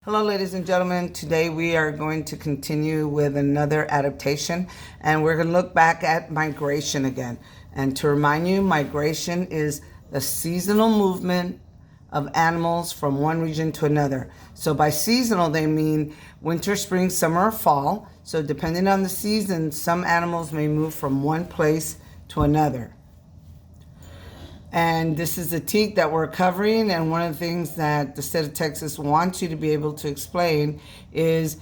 Hello, ladies and gentlemen. Today we are going to continue with another adaptation, and we're going to look back at migration again. And to remind you, migration is the seasonal movement of animals from one region to another. So by seasonal, they mean winter, spring, summer, or fall. So depending on the season, some animals may move from one place to another. And this is the teak that we're covering, and one of the things that the state of Texas wants you to be able to explain is,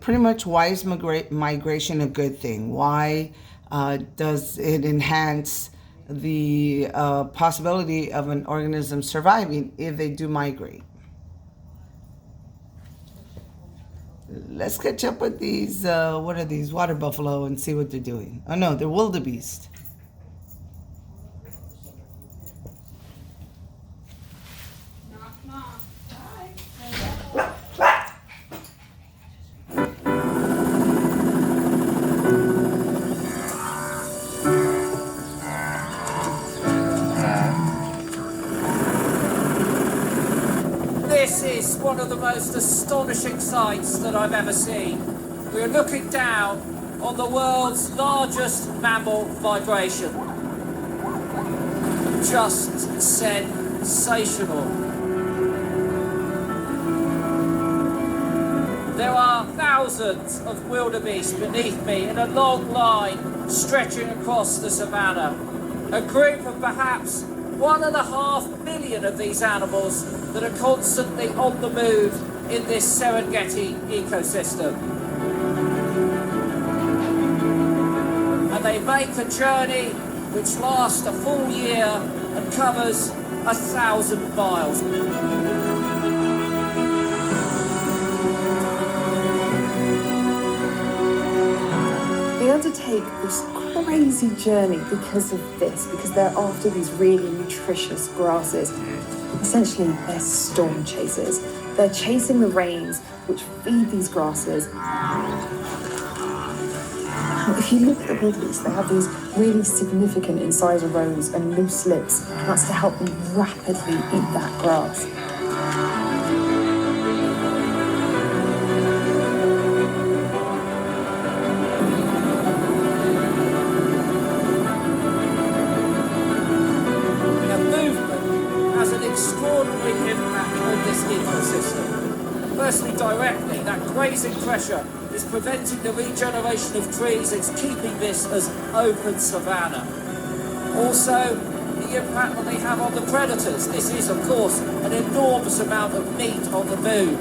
pretty much why is migration a good thing? Why does it enhance the possibility of an organism surviving if they do migrate? Let's catch up with these, what are these, water buffalo, and see what they're doing. Oh no, they're wildebeest. This is one of the most astonishing sights that I've ever seen. We're looking down on the world's largest mammal migration. Just sensational. There are thousands of wildebeest beneath me in a long line stretching across the savannah. A group of perhaps 1.5 million of these animals that are constantly on the move in this Serengeti ecosystem. And they make a journey which lasts a full year and covers 1,000 miles. They undertake this crazy journey because they're after these really nutritious grasses. Essentially, they're storm chasers. They're chasing the rains which feed these grasses. If you look at the wildebeest, they have these really significant incisor rows and loose lips. That's to help them rapidly eat that grass. Extraordinary impact on this ecosystem. Firstly, directly, that grazing pressure is preventing the regeneration of trees. It's keeping this as open savanna. Also, the impact that they have on the predators. This is, of course, an enormous amount of meat on the move.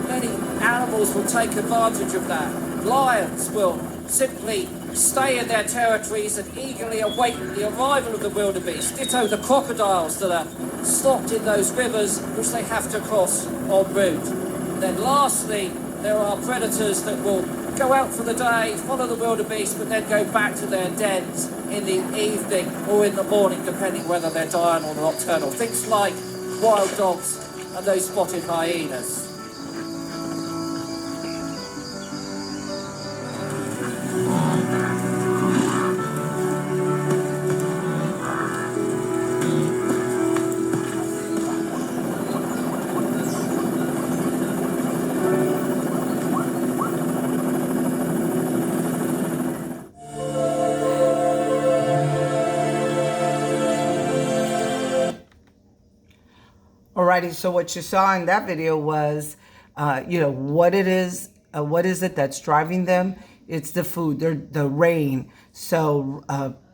Many animals will take advantage of that. Lions will simply stay in their territories and eagerly await the arrival of the wildebeest. Ditto the crocodiles that are stopped in those rivers which they have to cross en route. Then lastly, there are predators that will go out for the day, follow the wildebeest, but then go back to their dens in the evening or in the morning, depending whether they're diurnal or nocturnal. Things like wild dogs and those spotted hyenas. Alrighty, so what you saw in that video was, what is it that's driving them? It's the food, the rain. So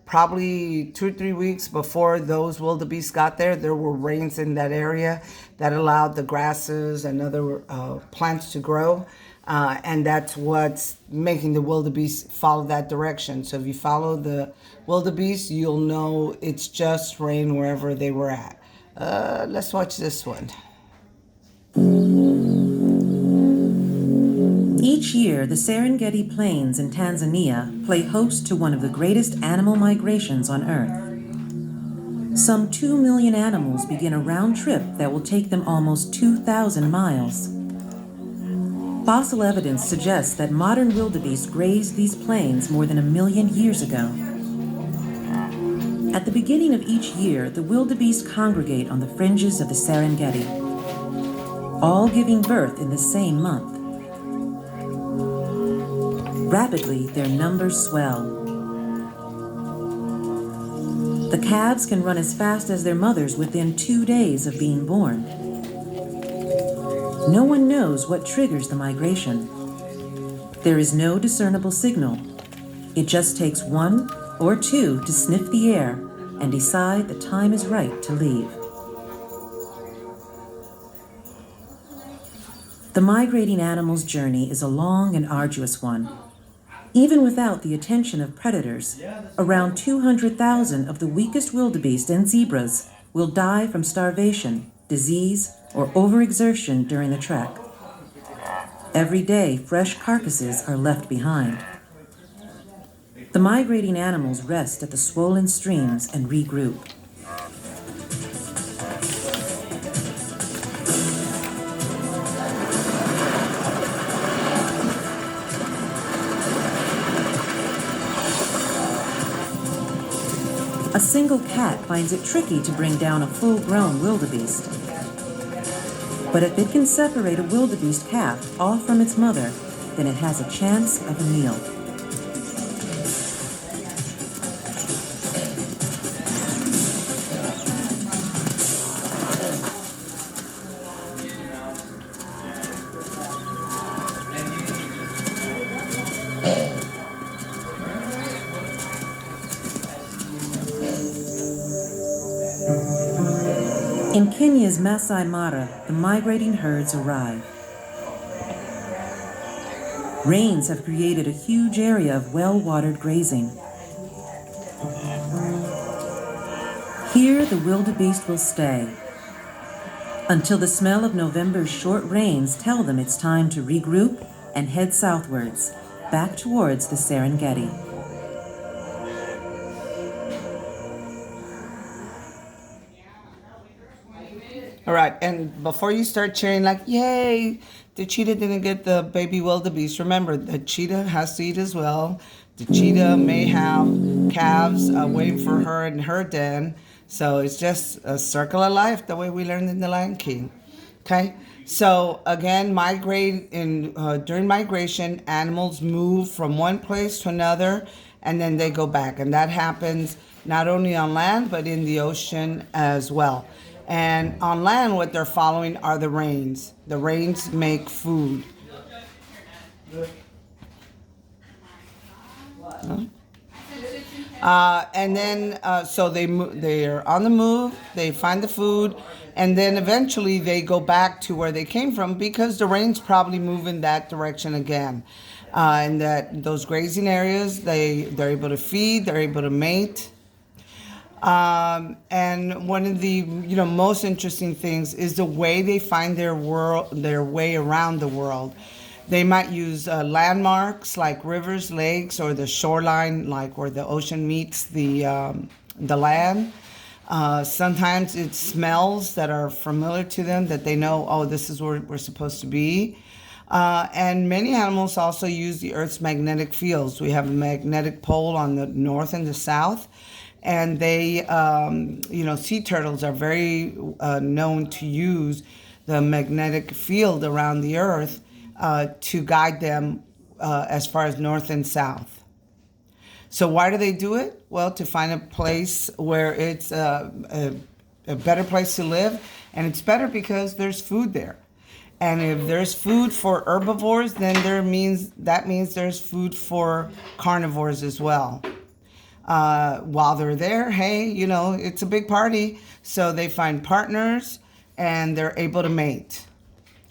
probably 2 or 3 weeks before those wildebeest got there, there were rains in that area that allowed the grasses and other plants to grow. And that's what's making the wildebeest follow that direction. So if you follow the wildebeest, you'll know it's just rain wherever they were at. Let's watch this one. Each year, the Serengeti Plains in Tanzania play host to one of the greatest animal migrations on Earth. Some 2 million animals begin a round trip that will take them almost 2,000 miles. Fossil evidence suggests that modern wildebeest grazed these plains more than 1 million years ago. At the beginning of each year, the wildebeest congregate on the fringes of the Serengeti. all giving birth in the same month. Rapidly, their numbers swell. The calves can run as fast as their mothers within 2 days of being born. No one knows what triggers the migration. There is no discernible signal. It just takes one or two to sniff the air and decide the time is right to leave. The migrating animal's journey is a long and arduous one. Even without the attention of predators, around 200,000 of the weakest wildebeest and zebras will die from starvation, disease, or overexertion during the trek. Every day, fresh carcasses are left behind. The migrating animals rest at the swollen streams and regroup. A single cat finds it tricky to bring down a full-grown wildebeest. But if it can separate a wildebeest calf off from its mother, then it has a chance of a meal. In Kenya's Masai Mara, the migrating herds arrive. Rains have created a huge area of well-watered grazing. Here, the wildebeest will stay until the smell of November's short rains tell them it's time to regroup and head southwards, back towards the Serengeti. All right, and before you start cheering like, yay, the cheetah didn't get the baby wildebeest, remember, the cheetah has to eat as well. The cheetah may have calves waiting for her in her den. So it's just a circle of life, the way we learned in The Lion King. Okay, so again, during migration, animals move from one place to another, and then they go back. And that happens not only on land, but in the ocean as well. And on land, what they're following are the rains. The rains make food. And then, so they're on the move, they find the food, and then eventually they go back to where they came from because the rains probably move in that direction again. And those grazing areas, they're able to feed, they're able to mate. And one of the most interesting things is the way they find their way around the world. They might use landmarks like rivers, lakes, or the shoreline, like where the ocean meets the land. Sometimes it's smells that are familiar to them that they know, oh, this is where we're supposed to be. And many animals also use the Earth's magnetic fields. We have a magnetic pole on the north and the south. And they, sea turtles are very known to use the magnetic field around the Earth to guide them as far as north and south. So why do they do it? Well, to find a place where it's a better place to live. And it's better because there's food there. And if there's food for herbivores, then that means there's food for carnivores as well. While they're there, hey, it's a big party. So they find partners and they're able to mate.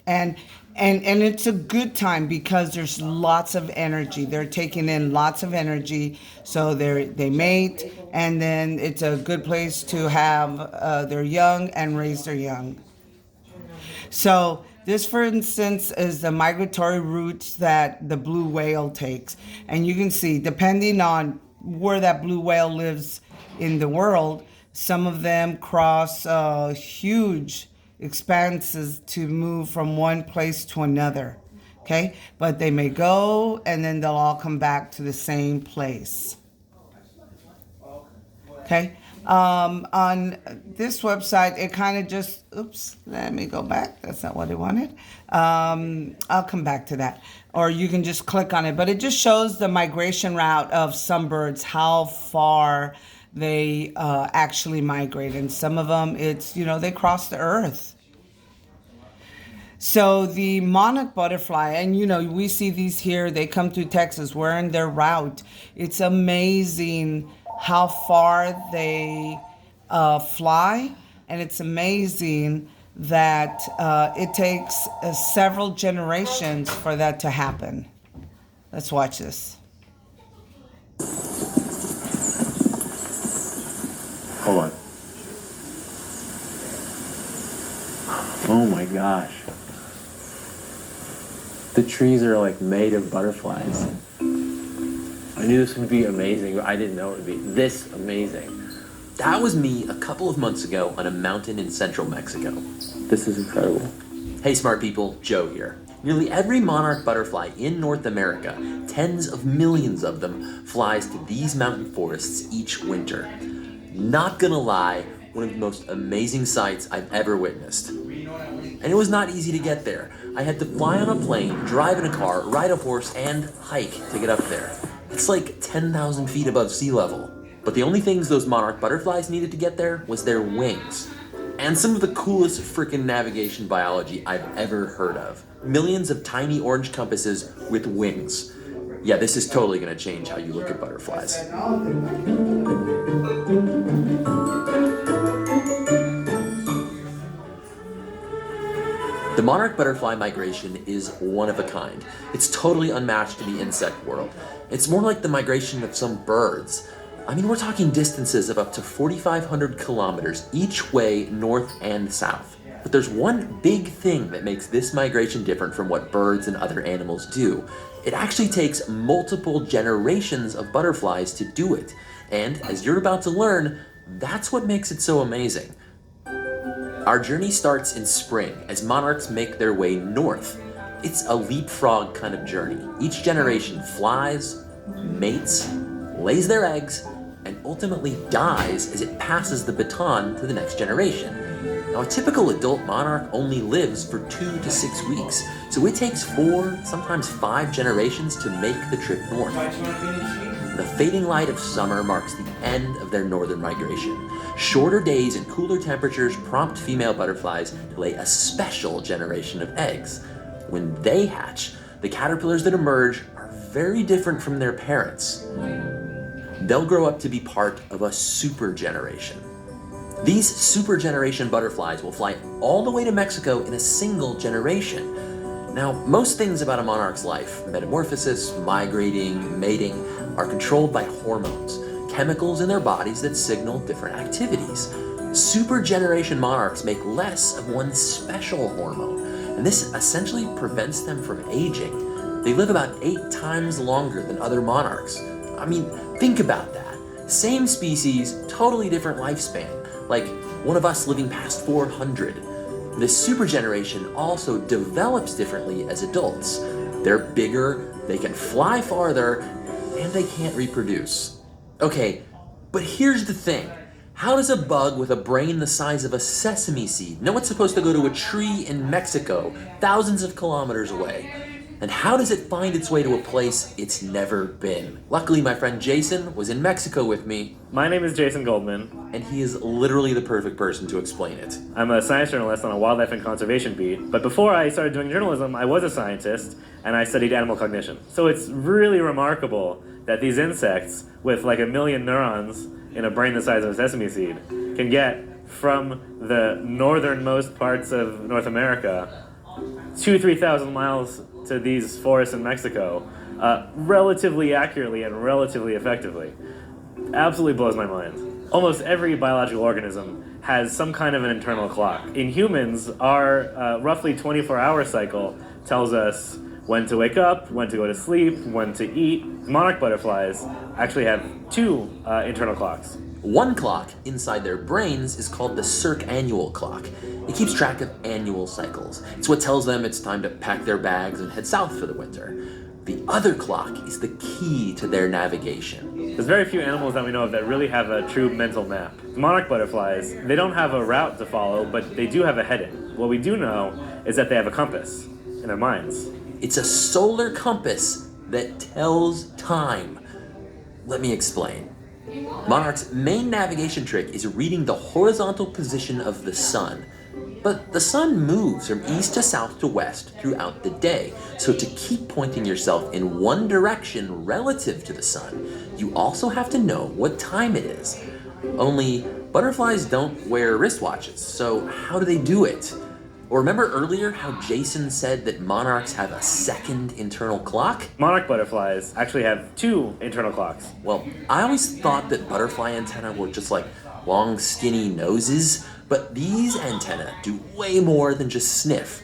And it's a good time because there's lots of energy. They're taking in lots of energy. So they mate, and then it's a good place to have their young and raise their young. So this, for instance, is the migratory routes that the blue whale takes. And you can see, depending on where that blue whale lives in the world, some of them cross huge expanses to move from one place to another. Okay? But they may go, and then they'll all come back to the same place. Okay? On this website, it kind of just, oops, let me go back. That's not what I wanted. I'll come back to that. Or you can just click on it. But it just shows the migration route of some birds, how far they actually migrate. And some of them, it's, they cross the earth. So the monarch butterfly, and we see these here, they come through Texas, we're in their route. It's amazing how far they fly, and it's amazing that it takes several generations for that to happen. Let's watch this. Hold on. Oh my gosh. The trees are like made of butterflies. I knew this would be amazing, but I didn't know it would be this amazing. That was me a couple of months ago on a mountain in central Mexico. This is incredible. Hey smart people, Joe here. Nearly every monarch butterfly in North America, tens of millions of them, flies to these mountain forests each winter. Not gonna lie, one of the most amazing sights I've ever witnessed. And it was not easy to get there. I had to fly on a plane, drive in a car, ride a horse, and hike to get up there. It's like 10,000 feet above sea level. But the only things those monarch butterflies needed to get there was their wings. And some of the coolest freaking navigation biology I've ever heard of. Millions of tiny orange compasses with wings. Yeah, this is totally gonna change how you look at butterflies. The monarch butterfly migration is one of a kind. It's totally unmatched in the insect world. It's more like the migration of some birds. I mean, we're talking distances of up to 4,500 kilometers each way north and south. But there's one big thing that makes this migration different from what birds and other animals do. It actually takes multiple generations of butterflies to do it. And as you're about to learn, that's what makes it so amazing. Our journey starts in spring as monarchs make their way north. It's a leapfrog kind of journey. Each generation flies, mates, lays their eggs, and ultimately dies as it passes the baton to the next generation. Now, a typical adult monarch only lives for 2 to 6 weeks, so it takes 4, sometimes 5 generations to make the trip north. The fading light of summer marks the end of their northern migration. Shorter days and cooler temperatures prompt female butterflies to lay a special generation of eggs. When they hatch, the caterpillars that emerge are very different from their parents. They'll grow up to be part of a super generation. These super generation butterflies will fly all the way to Mexico in a single generation. Now, most things about a monarch's life, metamorphosis, migrating, mating, are controlled by hormones, chemicals in their bodies that signal different activities. Super generation monarchs make less of one special hormone, and this essentially prevents them from aging. They live about 8 times longer than other monarchs. I mean, think about that. Same species, totally different lifespan, like one of us living past 400. This super generation also develops differently as adults. They're bigger, they can fly farther, and they can't reproduce. Okay, but here's the thing. How does a bug with a brain the size of a sesame seed know it's supposed to go to a tree in Mexico, thousands of kilometers away? And how does it find its way to a place it's never been? Luckily, my friend Jason was in Mexico with me. My name is Jason Goldman. And he is literally the perfect person to explain it. I'm a science journalist on a wildlife and conservation beat, but before I started doing journalism, I was a scientist, and I studied animal cognition. So it's really remarkable that these insects, with like 1 million neurons in a brain the size of a sesame seed, can get from the northernmost parts of North America 2,000-3,000 miles to these forests in Mexico, relatively accurately and relatively effectively. Absolutely blows my mind. Almost every biological organism has some kind of an internal clock. In humans, our roughly 24-hour cycle tells us when to wake up, when to go to sleep, when to eat. Monarch butterflies actually have 2 internal clocks. One clock inside their brains is called the circannual clock. It keeps track of annual cycles. It's what tells them it's time to pack their bags and head south for the winter. The other clock is the key to their navigation. There's very few animals that we know of that really have a true mental map. Monarch butterflies, they don't have a route to follow, but they do have a heading. What we do know is that they have a compass in their minds. It's a solar compass that tells time. Let me explain. Monarch's main navigation trick is reading the horizontal position of the sun. But the sun moves from east to south to west throughout the day, so to keep pointing yourself in one direction relative to the sun, you also have to know what time it is. Only butterflies don't wear wristwatches, so how do they do it? Or remember earlier how Jason said that monarchs have a second internal clock? Monarch butterflies actually have 2 internal clocks. Well, I always thought that butterfly antennae were just like long skinny noses, but these antennae do way more than just sniff.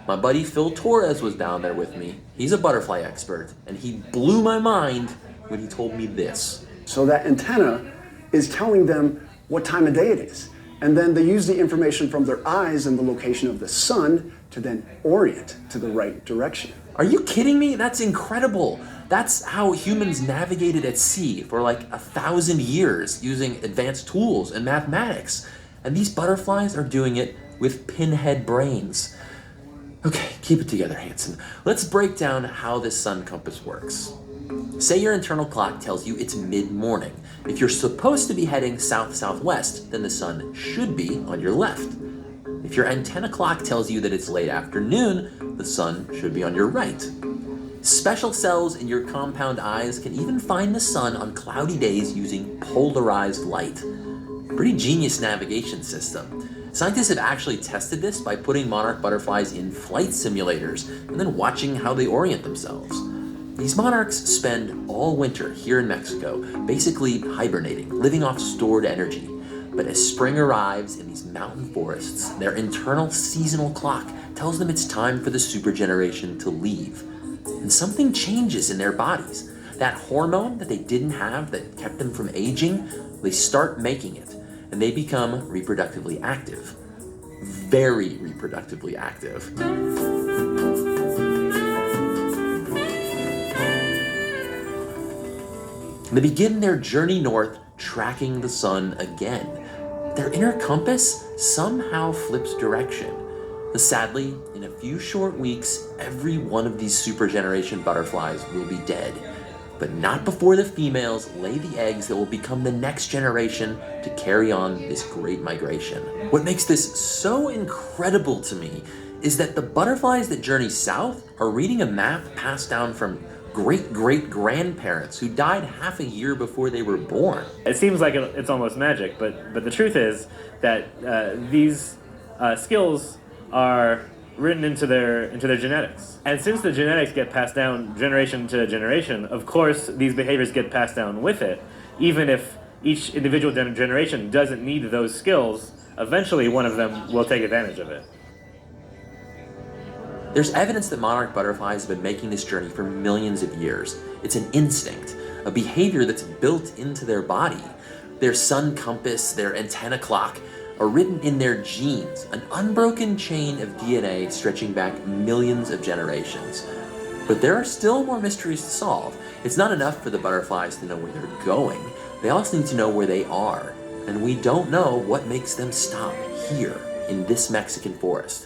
My buddy Phil Torres was down there with me. He's a butterfly expert, and he blew my mind when he told me this. So that antenna is telling them what time of day it is. And then they use the information from their eyes and the location of the sun to then orient to the right direction. Are you kidding me? That's incredible. That's how humans navigated at sea for like 1,000 years using advanced tools and mathematics. And these butterflies are doing it with pinhead brains. Okay, keep it together, Hanson. Let's break down how this sun compass works. Say your internal clock tells you it's mid-morning. If you're supposed to be heading south-southwest, then the sun should be on your left. If your antenna clock tells you that it's late afternoon, the sun should be on your right. Special cells in your compound eyes can even find the sun on cloudy days using polarized light. Pretty genius navigation system. Scientists have actually tested this by putting monarch butterflies in flight simulators and then watching how they orient themselves. These monarchs spend all winter here in Mexico, basically hibernating, living off stored energy. But as spring arrives in these mountain forests, their internal seasonal clock tells them it's time for the supergeneration to leave. And something changes in their bodies. That hormone that they didn't have that kept them from aging, they start making it, and they become reproductively active. Very reproductively active. They begin their journey north, tracking the sun again. Their inner compass somehow flips direction. But sadly, in a few short weeks, every one of these supergeneration butterflies will be dead. But not before the females lay the eggs that will become the next generation to carry on this great migration. What makes this so incredible to me is that the butterflies that journey south are reading a map passed down from great-great-grandparents who died half a year before they were born. It seems like it's almost magic, but the truth is that these skills are written into their genetics. And since the genetics get passed down generation to generation, of course these behaviors get passed down with it. Even if each individual generation doesn't need those skills, eventually one of them will take advantage of it. There's evidence that monarch butterflies have been making this journey for millions of years. It's an instinct, a behavior that's built into their body. Their sun compass, their antenna clock, are written in their genes, an unbroken chain of DNA stretching back millions of generations. But there are still more mysteries to solve. It's not enough for the butterflies to know where they're going. They also need to know where they are. And we don't know what makes them stop here in this Mexican forest.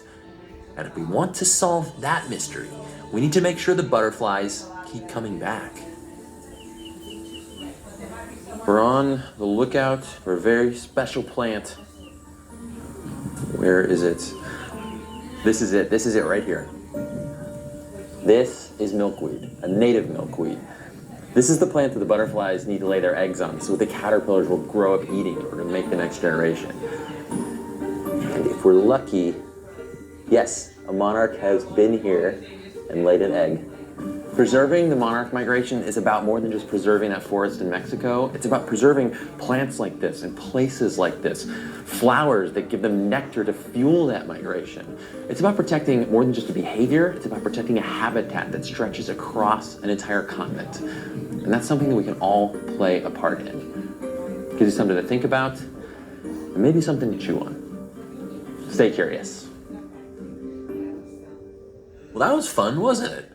And if we want to solve that mystery, we need to make sure the butterflies keep coming back. We're on the lookout for a very special plant. Where is it? This is it. This is it right here. This is milkweed, a native milkweed. This is the plant that the butterflies need to lay their eggs on, so the caterpillars will grow up eating it or to make the next generation. And if we're lucky, yes, a monarch has been here and laid an egg. Preserving the monarch migration is about more than just preserving that forest in Mexico. It's about preserving plants like this and places like this, flowers that give them nectar to fuel that migration. It's about protecting more than just a behavior, it's about protecting a habitat that stretches across an entire continent. And that's something that we can all play a part in. Gives you something to think about, and maybe something to chew on. Stay curious. Well, that was fun, wasn't it?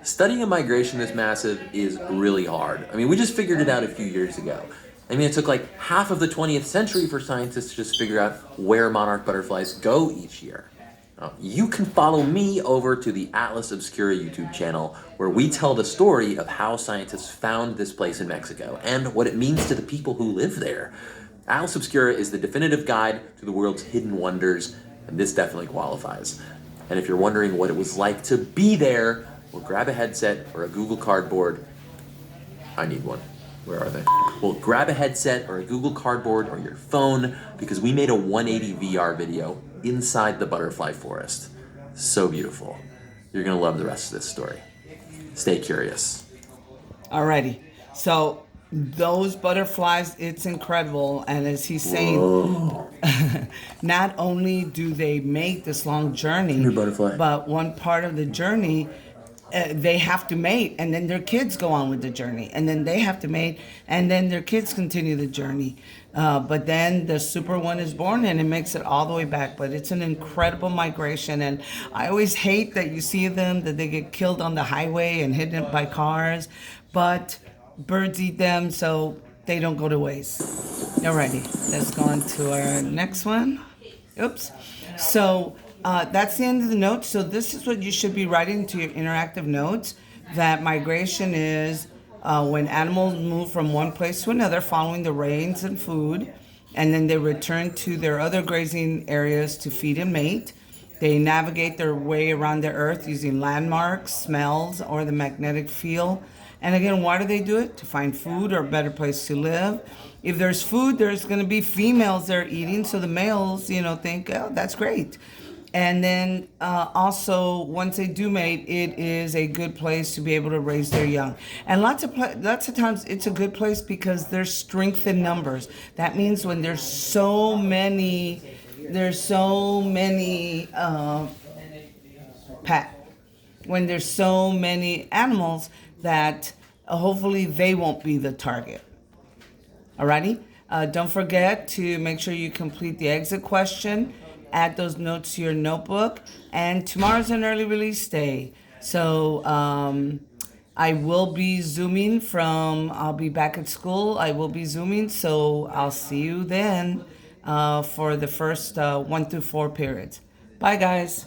Studying a migration this massive is really hard. I mean, we just figured it out a few years ago. I mean, it took like half of the 20th century for scientists to just figure out where monarch butterflies go each year. You can follow me over to the Atlas Obscura YouTube channel, where we tell the story of how scientists found this place in Mexico and what it means to the people who live there. Atlas Obscura is the definitive guide to the world's hidden wonders, and this definitely qualifies. And if you're wondering what it was like to be there, well, grab a headset or a Google Cardboard. I need one. Where are they? Well, grab a headset or a Google Cardboard or your phone, because we made a 180 VR video inside the butterfly forest. So beautiful. You're gonna love the rest of this story. Stay curious. Alrighty. So those butterflies, it's incredible. And as he's saying, not only do they make this long journey, Come here, butterfly. but one part of the journey, they have to mate, and then their kids go on with the journey, and then they have to mate, and then their kids continue the journey. But then the super one is born, and it makes it all the way back. But it's an incredible migration, and I always hate that you see them, that they get killed on the highway and hit by cars, but birds eat them, so they don't go to waste. Alrighty, let's go on to our next one. Oops. So that's the end of the notes. So this is what you should be writing to your interactive notes, that migration is when animals move from one place to another following the rains and food, and then they return to their other grazing areas to feed and mate. They navigate their way around the earth using landmarks, smells, or the magnetic field. And again, why do they do it? To find food or a better place to live. If there's food, there's going to be females they're eating, so the males, think, oh, that's great. And then also, once they do mate, it is a good place to be able to raise their young. And lots of times, it's a good place because there's strength in numbers. That means when there's so many when there's so many animals that hopefully they won't be the target. Alrighty? Don't forget to make sure you complete the exit question. Add those notes to your notebook. And tomorrow's an early release day. So I will be Zooming I'll be back at school. I will be Zooming. So I'll see you then for the first 1 through 4 periods. Bye, guys.